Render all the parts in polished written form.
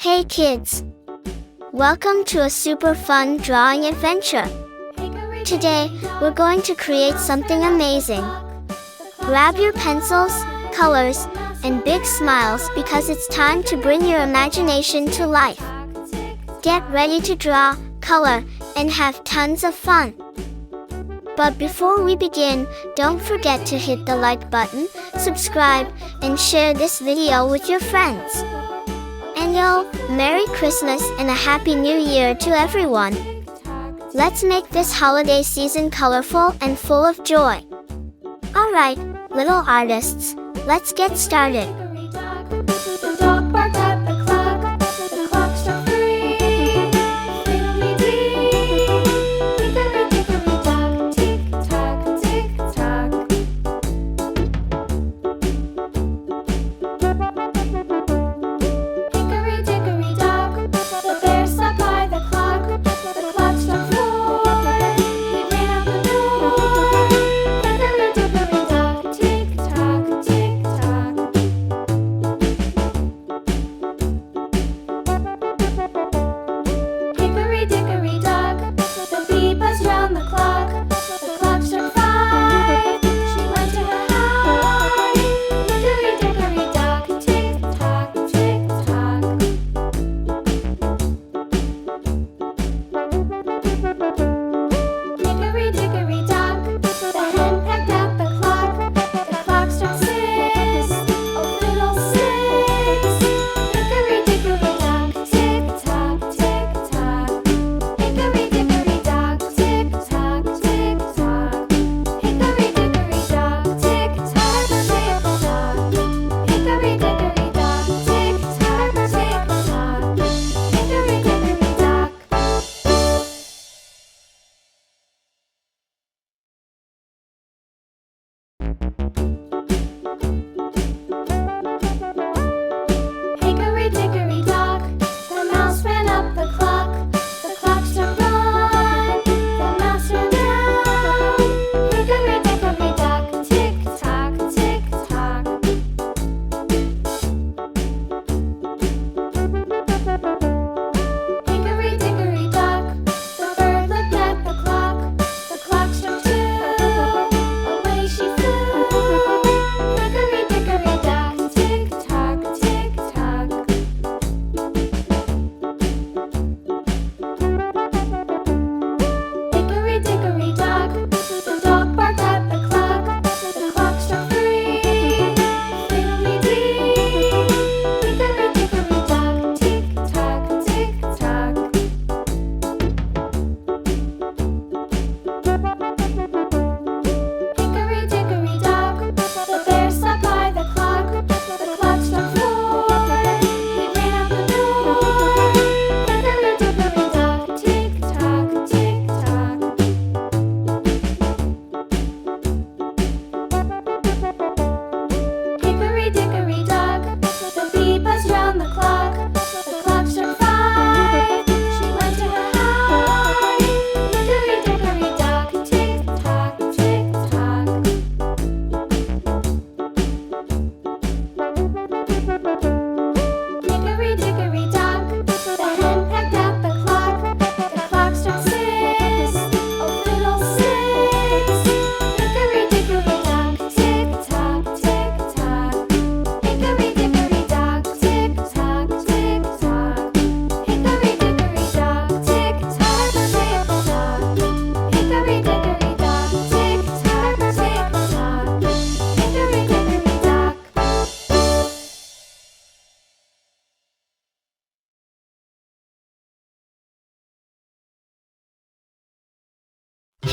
Hey kids! Welcome to a super fun drawing adventure. Today, we're going to create something amazing. Grab your pencils, colors, and big smiles because it's time to bring your imagination to life. Get ready to draw, color, and have tons of fun. But before we begin, don't forget to hit the like button, subscribe, and share this video with your friends. And Merry Christmas and a Happy New Year to everyone. Let's make this holiday season colorful and full of joy. Alright, little artists, let's get started.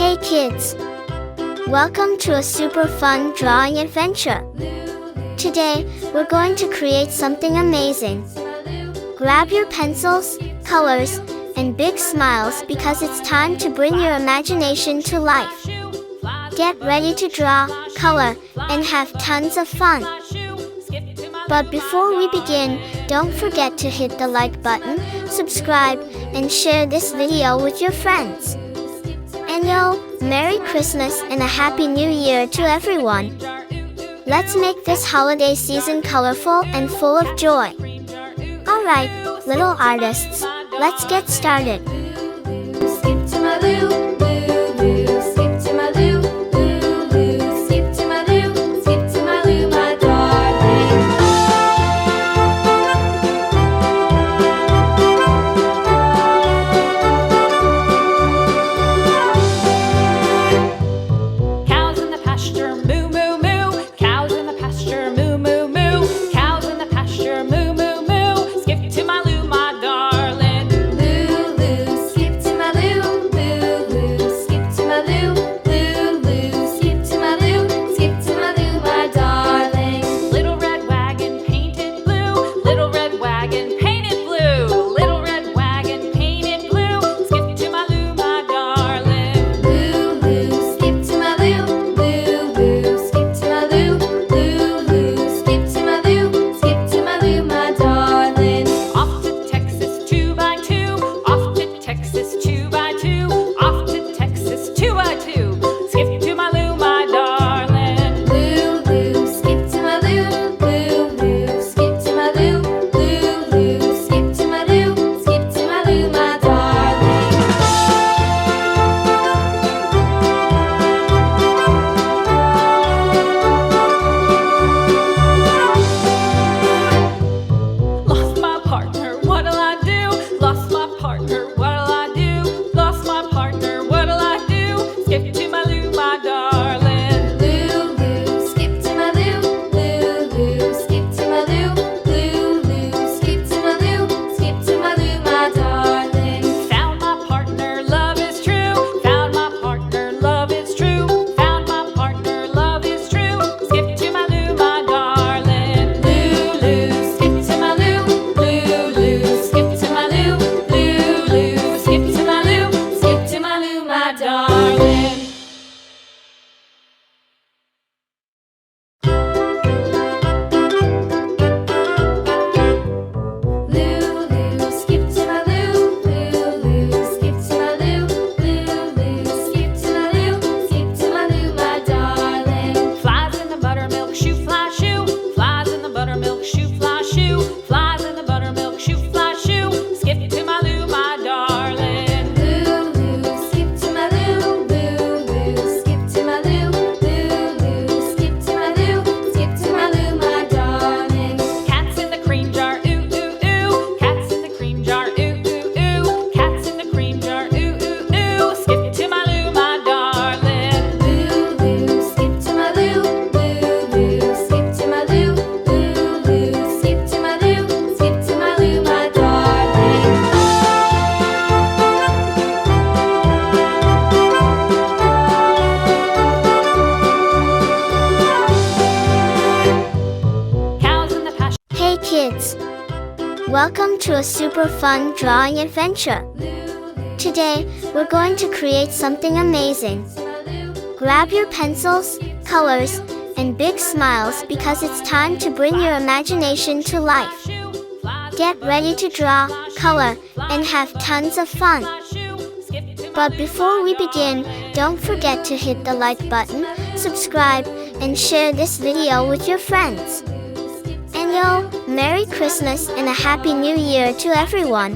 Hey kids! Welcome to a super fun drawing adventure. Today, we're going to create something amazing. Grab your pencils, colors, and big smiles because it's time to bring your imagination to life. Get ready to draw, color, and have tons of fun. But before we begin, don't forget to hit the like button, subscribe, and share this video with your friends. And Merry Christmas and a Happy New Year to everyone. Let's make this holiday season colorful and full of joy. Alright, little artists, let's get started. Skip to my loo, loo, loo. Skip to my loo, loo, loo. Skip to my loo, skip to my loo, my darling. Cows in the pasture, moo, moo, moo. Cows in the pasture, moo, moo, moo. Cows in the pasture, moo, moo, moo. Skip to my loo, my darling. Loo, loo. Skip to my loo, loo, loo. Skip to my loo, loo, loo. Skip to my loo, skip to my loo, my darling. Little red wagon painted blue. Little red wagon painted blue. Little red wagon painted blue. Skip to my loo, my darling. Loo, loo. Skip to my loo, loo, loo. Skip to my loo, loo, loo. Skip to my loo, skip to my loo, my darling. Off to Texas 2x2. Off to Texas 2x2. Off to Texas 2x2. Skip to my loo, my darling. Loo, loo. Skip to my loo, loo, loo. Skip to my loo, loo, loo. Skip to my loo, skip to my loo, my darling. Lost my partner, what'll I do? Lost my partner, what'll I do? Lost my partner, what'll I do? Skip to my loo, my darling. Loo, loo, skip to my loo, loo, loo. Skip to my loo, loo, loo. Skip to my loo, skip to my loo, my darling. Found my partner, love is true. Found my partner, love is true. Found my partner, love is true. Skip to my loo, my darling. Loo, loo, skip to my loo, loo, loo. Skip to my loo, loo, loo. Skip to my loo, skip to my loo, my darling. Loo, loo, skip to my loo, loo, loo. Skip to my loo, loo, loo. Skip to my loo, skip to my loo, my darling. Flies in the buttermilk shoe, fly shoe. Flies in the buttermilk shoe, fly shoe. Flies in the buttermilk shoe, fly shoe. Skip to my loo, my darling. Loo, loo, skip to my loo, loo, loo. Skip to my loo, loo, loo. Skip to my loo, skip to my loo, my darling. Cats in the cream jar, ooh, ooh, ooh. Cats in the cream jar, ooh, ooh, ooh. Cats in the cream jar, ooh, ooh, ooh. Skip to my loo, my darling. Loo, loo, skip to my loo, loo, loo. Skip to my loo, loo, loo. Skip to my loo, skip to my loo, my darling. Cows in the pasture. Hey kids! Welcome to a super fun drawing adventure. Today, we're going to create something amazing. Grab your pencils, colors, and big smiles because it's time to bring your imagination to life. Get ready to draw, color, and have tons of fun. But before we begin, don't forget to hit the like button, subscribe, and share this video with your friends. And yo, Merry Christmas and a Happy New Year to everyone.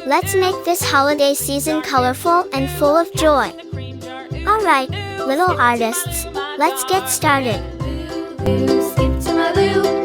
Let's make this holiday season colorful and full of joy. Alright, little artists, let's get started. Skip to my loo,